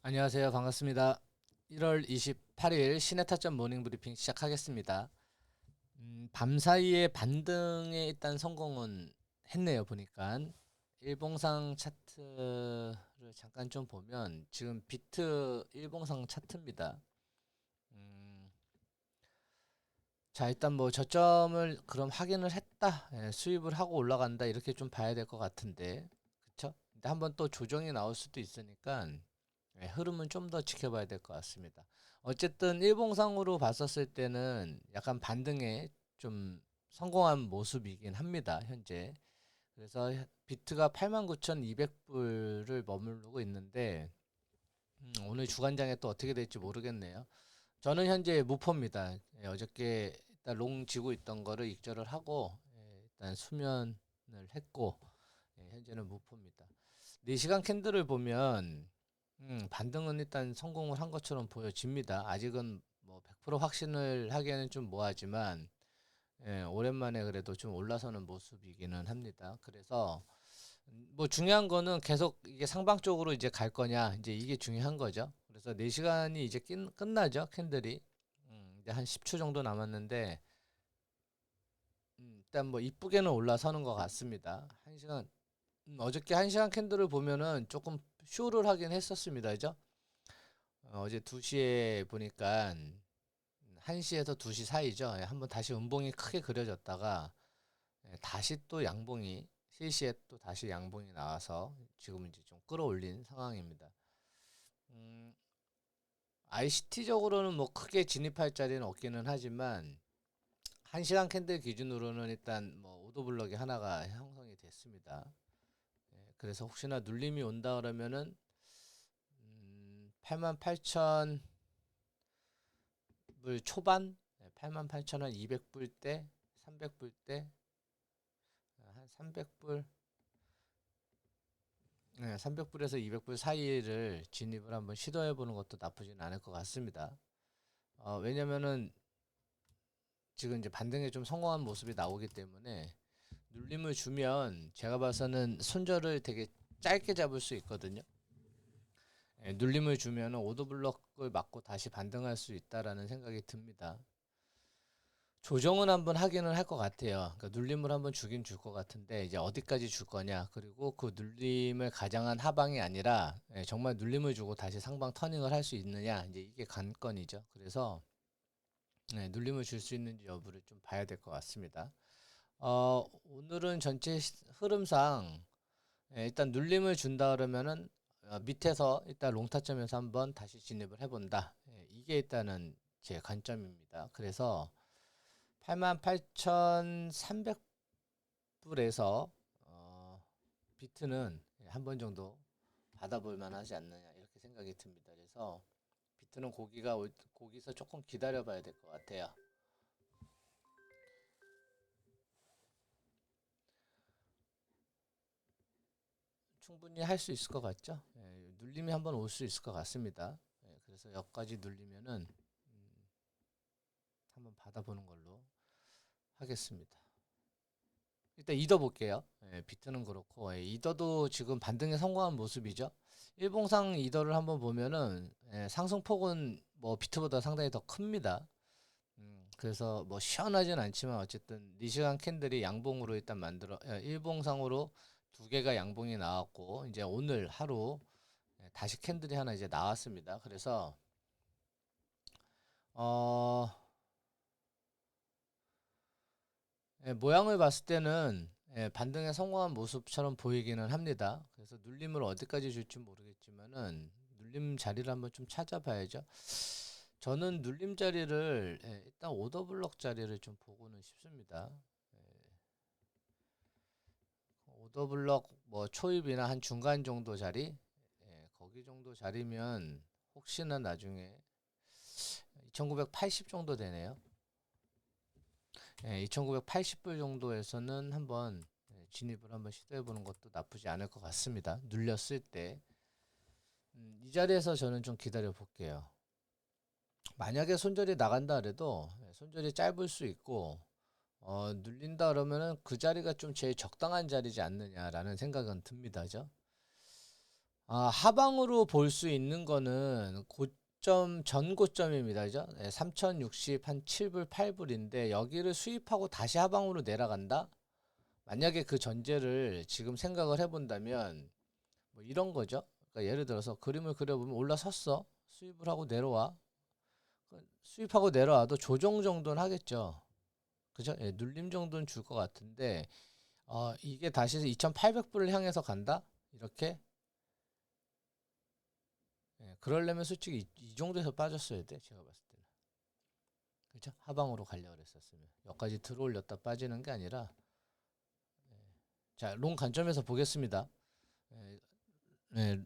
안녕하세요. 반갑습니다. 1월 28일 시네타점 모닝 브리핑 시작하겠습니다. 밤사이에 반등에 일단 성공은 했네요. 보니까 일봉상 차트를 잠깐 좀 보면 지금 비트 일봉상 차트입니다. 음, 자, 일단 뭐 저점을 그럼 확인을 했다. 수입을 하고 올라간다. 이렇게 좀 봐야 될 것 같은데. 그쵸? 근데 한번 또 조정이 나올 수도 있으니까 흐름은 좀 더 지켜봐야 될 것 같습니다. 어쨌든 일봉상으로 봤었을 때는 약간 반등에 좀 성공한 모습이긴 합니다. 현재. 그래서 비트가 89,200불을 머무르고 있는데 오늘 주간장에 또 어떻게 될지 모르겠네요. 저는 현재 무포입니다. 어저께 일단 롱 지고 있던 거를 익절을 하고 일단 수면을 했고 현재는 무포입니다. 4시간 캔들을 보면 반등은 일단 성공을 한 것처럼 보여집니다. 아직은 뭐 100% 확신을 하기에는 좀 뭐하지만 오랜만에 그래도 좀 올라서는 모습이기는 합니다. 그래서 뭐 중요한 거는 계속 이게 상방 쪽으로 이제 갈 거냐 이제 이게 중요한 거죠. 그래서 4시간이 이제 끝나죠 캔들이. 이제 한 10초 정도 남았는데 일단 뭐 이쁘게는 올라서는 것 같습니다. 1시간 어저께 1시간 캔들을 보면은 조금 쇼를 하긴 했었습니다. 그죠? 어제 2시에 보니까 1시에서 2시 사이죠. 한번 다시 음봉이 크게 그려졌다가 다시 또 양봉이 실시에 또 다시 양봉이 나와서 지금 이제 좀 끌어올린 상황입니다. 음, ICT적으로는 뭐 크게 진입할 자리는 없기는 하지만 1시간 캔들 기준으로는 일단 뭐 오더블럭이 하나가 형성이 됐습니다. 그래서 혹시나 눌림이 온다 그러면은 88,000불 초반, 88,000원 200불 대, 300불 대, 한 300불, 300불에서 200불 사이를 진입을 한번 시도해 보는 것도 나쁘진 않을 것 같습니다. 왜냐면은 지금 이제 반등에 좀 성공한 모습이 나오기 때문에 눌림을 주면 제가 봐서는 손절을 되게 짧게 잡을 수 있거든요. 눌림을 주면 오더블럭을 맞고 다시 반등할 수 있다라는 생각이 듭니다. 조정은 한번 하기는 할 것 같아요. 그러니까 눌림을 한번 주긴 줄 것 같은데 이제 어디까지 줄 거냐 그리고 그 눌림을 가장한 하방이 아니라 정말 눌림을 주고 다시 상방 터닝을 할 수 있느냐 이제 이게 관건이죠. 그래서 눌림을 줄 수 있는지 여부를 좀 봐야 될 것 같습니다. 오늘은 전체 흐름상 일단 눌림을 준다 그러면은 밑에서 일단 롱타점에서 한번 다시 진입을 해본다. 이게 일단은 제 관점입니다. 그래서 88,300불에서 비트는 한 번 정도 받아볼 만하지 않느냐 이렇게 생각이 듭니다. 그래서 비트는 거기서 조금 기다려봐야 될 것 같아요. 충분히 할 수 있을 것 같죠? 눌림이 한번 올 수 있을 것 같습니다. 그래서 여기까지 눌리면은 한번 받아보는 걸로 하겠습니다. 일단 이더 볼게요. 비트는 그렇고 이더도 지금 반등에 성공한 모습이죠. 일봉상 이더를 한번 보면은 상승폭은 뭐 비트보다 상당히 더 큽니다. 그래서 뭐 시원하진 않지만 어쨌든 4시간 캔들이 양봉으로 일단 일봉상으로 두 개가 양봉이 나왔고 이제 오늘 하루 다시 캔들이 하나 이제 나왔습니다. 그래서 어 모양을 봤을 때는 반등에 성공한 모습처럼 보이기는 합니다. 그래서 눌림을 어디까지 줄지 모르겠지만은 눌림 자리를 한번 좀 찾아봐야죠. 저는 눌림 자리를 일단 오더블럭 자리를 좀 보고는 싶습니다. 오더블럭 뭐 초입이나 한 중간 정도 자리, 거기 정도 자리면 혹시나 나중에 2,980 정도 되네요. 2,980불 정도에서는 한번 진입을 한번 시도해 보는 것도 나쁘지 않을 것 같습니다. 눌렸을 때. 이 자리에서 저는 좀 기다려 볼게요. 만약에 손절이 나간다 그래도 손절이 짧을 수 있고 눌린다 그러면은 그 자리가 좀 제일 적당한 자리지 않느냐라는 생각은 듭니다. 죠? 하방으로 볼 수 있는 거는 고점 전 고점입니다. 그죠? 3060 한 7불 8불인데 여기를 수입하고 다시 하방으로 내려간다? 만약에 그 전제를 지금 생각을 해본다면 뭐 이런 거죠. 그러니까 예를 들어서 그림을 그려보면 올라섰어. 수입을 하고 내려와. 수입하고 내려와도 조정 정도는 하겠죠. 그죠? 눌림 정도는 줄 것 같은데 이게 다시 2800불을 향해서 간다? 이렇게 그러려면 솔직히 이 정도에서 빠졌어야 돼. 제가 봤을 때는. 그죠? 하방으로 가려고 그랬었으면. 여기까지 들어올렸다 빠지는 게 아니라 자, 롱 관점에서 보겠습니다. 예, 예,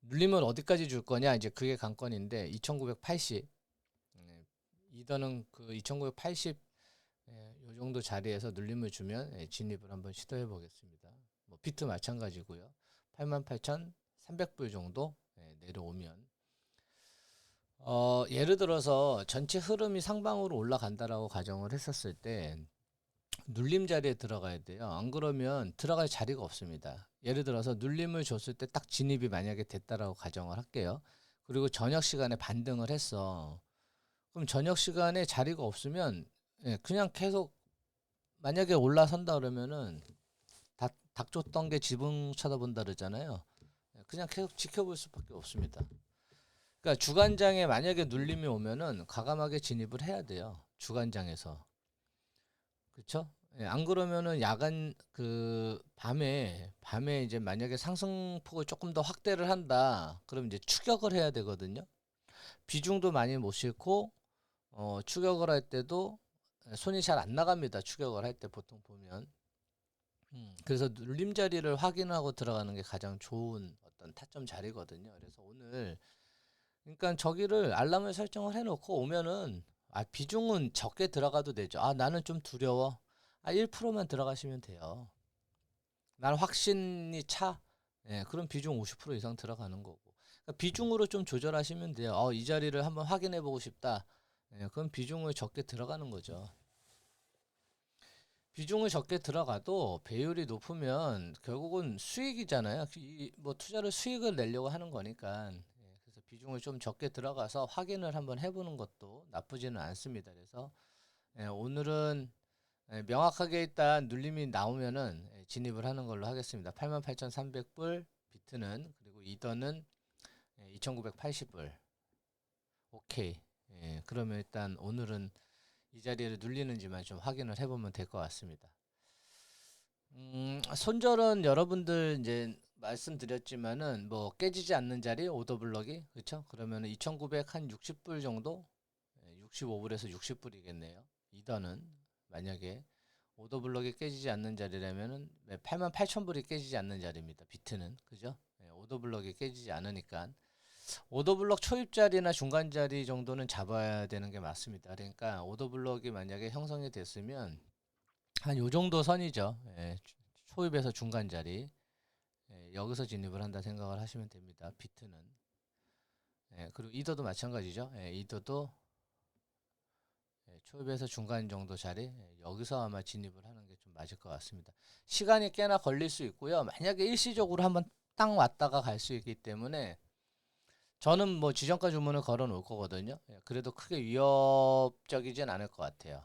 눌림은 어디까지 줄 거냐? 이제 그게 관건인데 2980 이더는 그 2980 요 정도 자리에서 눌림을 주면 진입을 한번 시도해 보겠습니다. 뭐 비트 마찬가지고요. 88,300불 정도 내려오면 예를 들어서 전체 흐름이 상방으로 올라간다라고 가정을 했었을 때 눌림 자리에 들어가야 돼요. 안 그러면 들어갈 자리가 없습니다. 예를 들어서 눌림을 줬을 때 딱 진입이 만약에 됐다라고 가정을 할게요. 그리고 저녁 시간에 반등을 했어. 그럼 저녁 시간에 자리가 없으면 그냥 계속 만약에 올라선다 그러면은 닥쳤던 게 지붕 쳐다본다 그러잖아요. 그냥 계속 지켜볼 수밖에 없습니다. 그러니까 주간장에 만약에 눌림이 오면은 과감하게 진입을 해야 돼요. 주간장에서. 그렇죠? 안 그러면은 야간 그 밤에 이제 만약에 상승폭을 조금 더 확대를 한다. 그럼 이제 추격을 해야 되거든요. 비중도 많이 못 싣고 추격을 할 때도 손이 잘 안 나갑니다. 추격을 할 때 보통 보면. 그래서 눌림 자리를 확인하고 들어가는 게 가장 좋은 어떤 타점 자리거든요. 그래서 오늘 그러니까 저기를 알람을 설정을 해놓고 오면은 비중은 적게 들어가도 되죠. 나는 좀 두려워. 1%만 들어가시면 돼요. 난 확신이 차. 그럼 비중 50% 이상 들어가는 거고. 그러니까 비중으로 좀 조절하시면 돼요. 이 자리를 한번 확인해 보고 싶다. 그럼 비중을 적게 들어가는 거죠. 비중을 적게 들어가도 배율이 높으면 결국은 수익이잖아요. 뭐 투자를 수익을 내려고 하는 거니까. 그래서 비중을 좀 적게 들어가서 확인을 한번 해보는 것도 나쁘지는 않습니다. 그래서 오늘은 명확하게 일단 눌림이 나오면은 진입을 하는 걸로 하겠습니다. 88,300불 비트는 그리고 이더는 2,980불. 오케이. 그러면 일단 오늘은 이 자리를 눌리는지만 좀 확인을 해보면 될 것 같습니다. 손절은 여러분들 이제 말씀드렸지만은 뭐 깨지지 않는 자리 오더블럭이 그렇죠? 그러면 2,900 한 60불 정도, 65불에서 60불이겠네요. 이더는 만약에 오더블럭이 깨지지 않는 자리라면은 88,000불이 깨지지 않는 자리입니다. 비트는 그죠? 오더블럭이 깨지지 않으니까 오더블럭 초입 자리나 중간 자리 정도는 잡아야 되는 게 맞습니다. 그러니까 오더블럭이 만약에 형성이 됐으면 한 요 정도 선이죠. 초입에서 중간 자리. 여기서 진입을 한다 생각을 하시면 됩니다. 비트는. 그리고 이더도 마찬가지죠. 이더도 초입에서 중간 정도 자리. 여기서 아마 진입을 하는 게 좀 맞을 것 같습니다. 시간이 꽤나 걸릴 수 있고요. 만약에 일시적으로 한번 딱 왔다가 갈 수 있기 때문에 저는 뭐 지정가 주문을 걸어 놓을 거거든요. 그래도 크게 위협적이진 않을 것 같아요.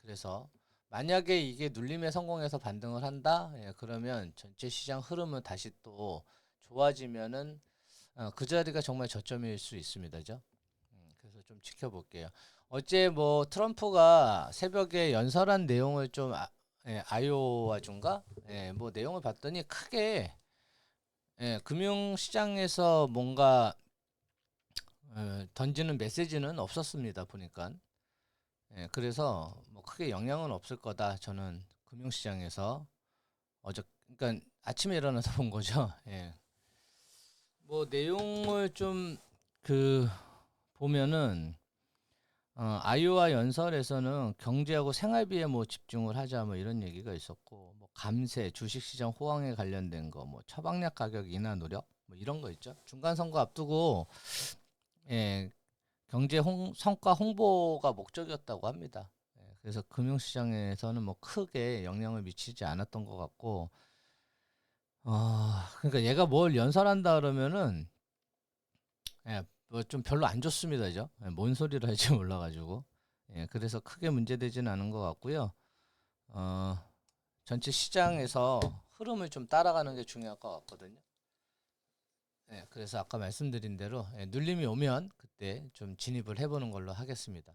그래서 만약에 이게 눌림에 성공해서 반등을 한다, 그러면 전체 시장 흐름은 다시 또 좋아지면은 그 자리가 정말 저점일 수 있습니다. 그죠? 그래서 좀 지켜볼게요. 어제 뭐 트럼프가 새벽에 연설한 내용을 좀 아이오와주인가? 뭐 내용을 봤더니 크게 금융시장에서 뭔가 던지는 메시지는 없었습니다. 보니까. 그래서 뭐 크게 영향은 없을 거다. 저는 금융시장에서 그러니까 아침에 일어나서 본 거죠. 뭐 내용을 좀 그 보면은 아이오와 연설에서는 경제하고 생활비에 뭐 집중을 하자 뭐 이런 얘기가 있었고 뭐 감세, 주식시장 호황에 관련된 거, 뭐 처방약 가격 인하 노력 뭐 이런 거 있죠. 중간 선거 앞두고 예, 성과 홍보가 목적이었다고 합니다. 그래서 금융시장에서는 뭐 크게 영향을 미치지 않았던 것 같고, 그러니까 얘가 뭘 연설한다 그러면은 예, 뭐 좀 별로 안 좋습니다, 그죠? 예, 뭔 소리를 할지 몰라가지고 예, 그래서 크게 문제되지는 않은 것 같고요. 어, 전체 시장에서 흐름을 좀 따라가는 게 중요할 것 같거든요. 예, 그래서 아까 말씀드린 대로 예, 눌림이 오면 그때 좀 진입을 해보는 걸로 하겠습니다.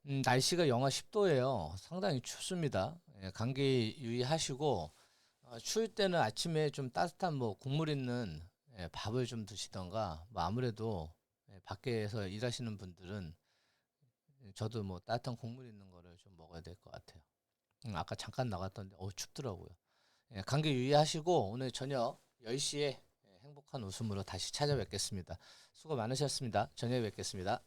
날씨가 영하 10도예요. 상당히 춥습니다. 예, 감기 유의하시고 추울 때는 아침에 좀 따뜻한 뭐 국물 있는 예, 밥을 좀 드시던가 뭐 아무래도 예, 밖에서 일하시는 분들은 저도 뭐 따뜻한 국물 있는 거를 좀 먹어야 될 것 같아요. 아까 잠깐 나갔던데 춥더라고요. 예, 감기 유의하시고 오늘 저녁 10시에 행복한 웃음으로 다시 찾아뵙겠습니다. 수고 많으셨습니다. 저녁에 뵙겠습니다.